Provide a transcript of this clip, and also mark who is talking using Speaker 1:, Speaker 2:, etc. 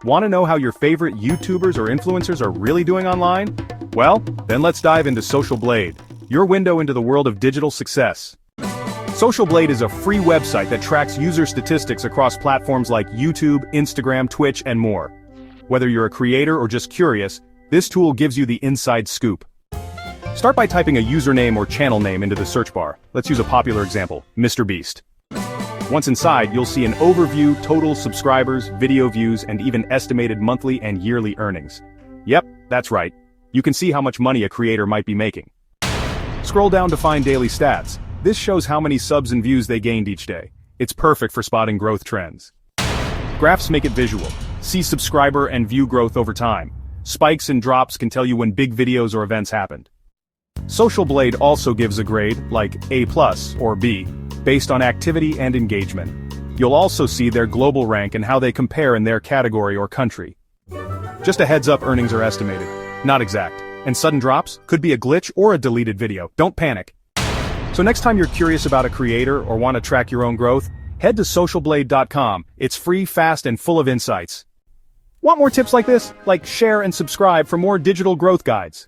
Speaker 1: Want to know how your favorite YouTubers or influencers are really doing online? Well, then let's dive into socialblade, your window into the world of digital success. socialblade is a free website that tracks user statistics across platforms like YouTube, Instagram, Twitch, and more. Whether you're a creator or just curious, this tool gives you the inside scoop. Start by typing a username or channel name into the search bar. Let's use a popular example, Mr. Beast. Once inside, you'll see an overview, total subscribers, video views, and even estimated monthly and yearly earnings. Yep, that's right. You can see how much money a creator might be making. Scroll down to find daily stats. This shows how many subs and views they gained each day. It's perfect for spotting growth trends. Graphs make it visual. See subscriber and view growth over time. Spikes and drops can tell you when big videos or events happened. socialblade also gives a grade, like A+ or B, based on activity and engagement. You'll also see their global rank and how they compare in their category or country. Just a heads up, earnings are estimated, not exact, and sudden drops could be a glitch or a deleted video. Don't panic. So next time you're curious about a creator or want to track your own growth, head to socialblade.com. It's free, fast, and full of insights. Want more tips like this? Share and subscribe for more digital growth guides.